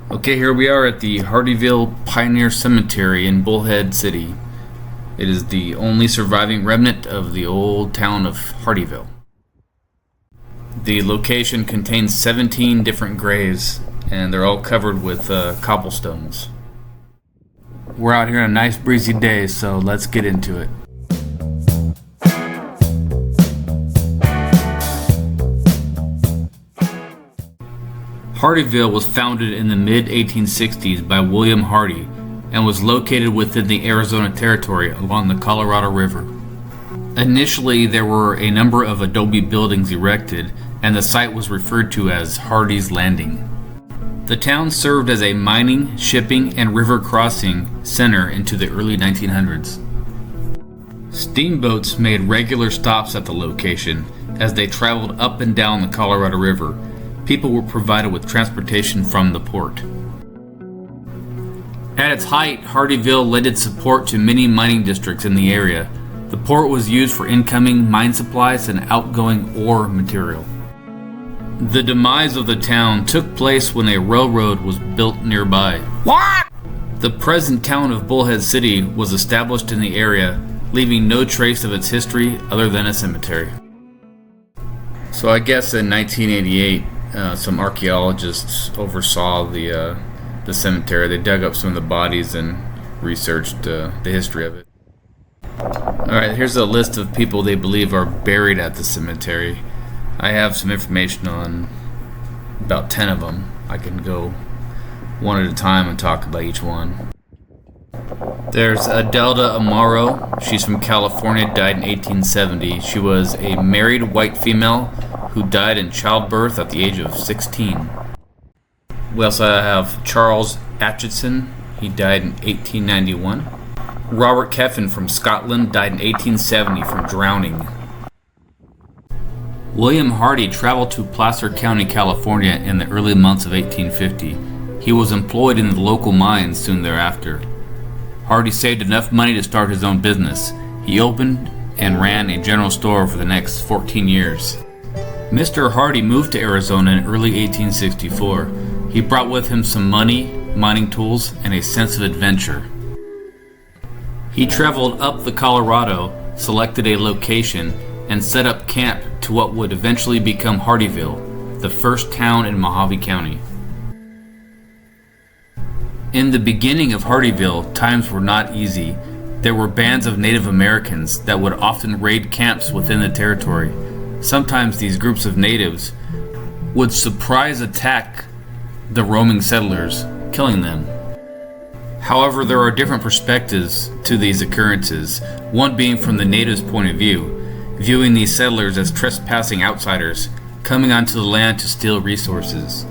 Okay, here we are at the Hardyville Pioneer Cemetery in Bullhead City. It is the only surviving remnant of the old town of Hardyville. The location contains 17 different graves, and they're all covered with cobblestones. We're out here on a nice breezy day, so let's get into it. Hardyville was founded in the mid-1860s by William Hardy and was located within the Arizona Territory along the Colorado River. Initially, there were a number of adobe buildings erected, and the site was referred to as Hardy's Landing. The town served as a mining, shipping, and river crossing center into the early 1900s. Steamboats made regular stops at the location as they traveled up and down the Colorado River. People were provided with transportation from the port. At its height, Hardyville lended support to many mining districts in the area. The port was used for incoming mine supplies and outgoing ore material. The demise of the town took place when a railroad was built nearby. What? The present town of Bullhead City was established in the area, leaving no trace of its history other than a cemetery. So I guess in 1988, some archaeologists oversaw the cemetery. They dug up some of the bodies and researched the history of it. Alright, here's a list of people they believe are buried at the cemetery. I have some information on about 10 of them. I can go one at a time and talk about each one. There's Adelda Amaro. She's from California, died in 1870. She was a married white female who died in childbirth at the age of 16. We also have Charles Atchison. He died in 1891. Robert Keffin from Scotland died in 1870 from drowning. William Hardy traveled to Placer County, California in the early months of 1850. He was employed in the local mines soon thereafter. Hardy saved enough money to start his own business. He opened and ran a general store for the next 14 years. Mr. Hardy moved to Arizona in early 1864. He brought with him some money, mining tools, and a sense of adventure. He traveled up the Colorado, selected a location, and set up camp to what would eventually become Hardyville, the first town in Mojave County. In the beginning of Hardyville, times were not easy. There were bands of Native Americans that would often raid camps within the territory. Sometimes these groups of natives would surprise attack the roaming settlers, killing them. However, there are different perspectives to these occurrences, one being from the natives' point of view, viewing these settlers as trespassing outsiders, coming onto the land to steal resources.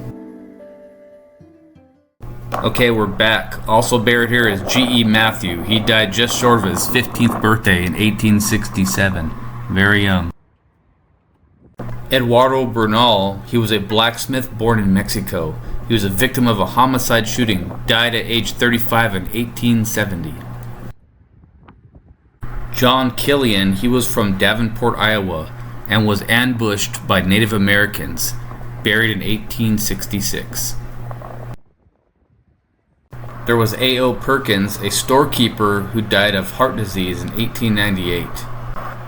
Okay, we're back. Also buried here is G.E. Matthew. He died just short of his 15th birthday in 1867. Very young. Eduardo Bernal, he was a blacksmith born in Mexico. He was a victim of a homicide shooting, died at age 35 in 1870. John Killian, he was from Davenport, Iowa, and was ambushed by Native Americans, buried in 1866. There was A.O. Perkins, a storekeeper who died of heart disease in 1898.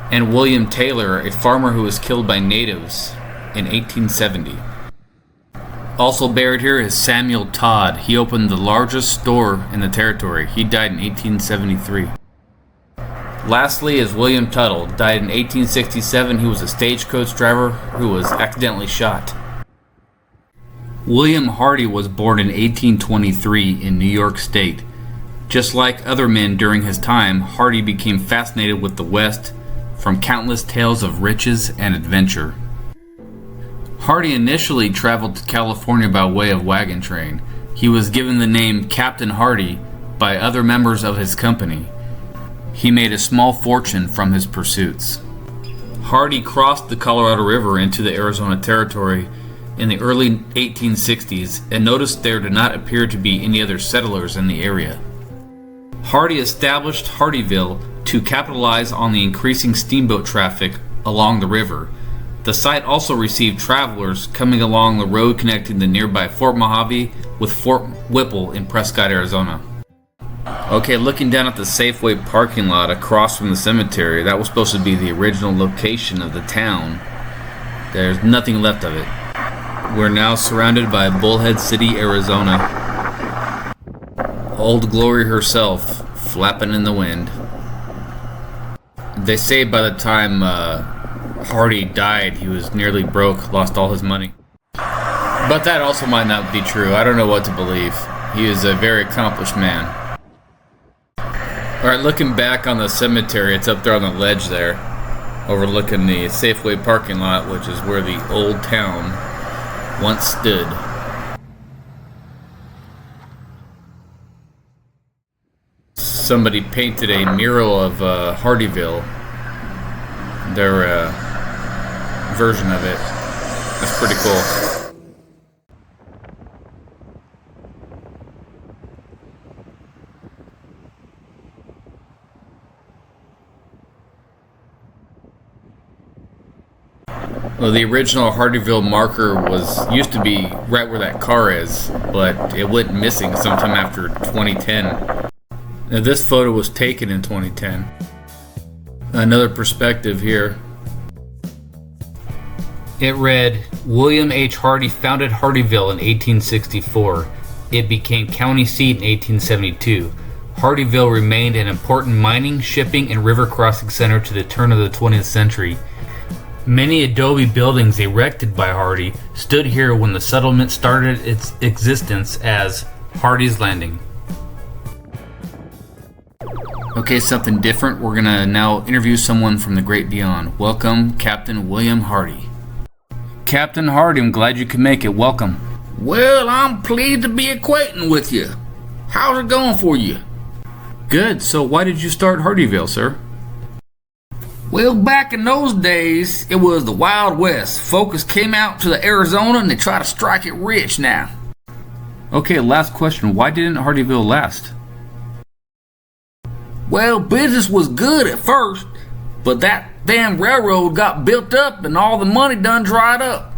And William Taylor, a farmer who was killed by natives in 1870. Also buried here is Samuel Todd. He opened the largest store in the territory. He died in 1873. Lastly is William Tuttle. Died in 1867. He was a stagecoach driver who was accidentally shot. William Hardy was born in 1823 in New York State. Just like other men during his time, Hardy became fascinated with the West from countless tales of riches and adventure. Hardy initially traveled to California by way of wagon train. He was given the name Captain Hardy by other members of his company. He made a small fortune from his pursuits. Hardy crossed the Colorado River into the Arizona Territory in the early 1860s and noticed there did not appear to be any other settlers in the area. Hardy established Hardyville to capitalize on the increasing steamboat traffic along the river. The site also received travelers coming along the road connecting the nearby Fort Mojave with Fort Whipple in Prescott, Arizona. Okay, looking down at the Safeway parking lot across from the cemetery, that was supposed to be the original location of the town. There's nothing left of it. We're now surrounded by Bullhead City, Arizona. Old Glory herself, flapping in the wind. They say by the time Hardy died, he was nearly broke, lost all his money. But that also might not be true. I don't know what to believe. He is a very accomplished man. Alright, looking back on the cemetery, it's up there on the ledge there, overlooking the Safeway parking lot, which is where the old town once stood. Somebody painted a mural of Hardyville, their version of it. That's pretty cool. Well, the original Hardyville marker used to be right where that car is, but it went missing sometime after 2010. Now, this photo was taken in 2010. Another perspective here. It read, William H. Hardy founded Hardyville in 1864. It became county seat in 1872. Hardyville remained an important mining, shipping, and river crossing center to the turn of the 20th century. Many adobe buildings erected by Hardy stood here when the settlement started its existence as Hardy's Landing. Okay, something different. We're gonna now interview someone from the great beyond. Welcome, Captain William Hardy. Captain Hardy, I'm glad you could make it. Welcome. Well, I'm pleased to be acquainted with you. How's it going for you? Good. So why did you start Hardyville, sir? Well, back in those days, it was the Wild West. Folks came out to the Arizona and they try to strike it rich now. Okay, last question. Why didn't Hardyville last? Well, business was good at first, but that damn railroad got built up and all the money done dried up.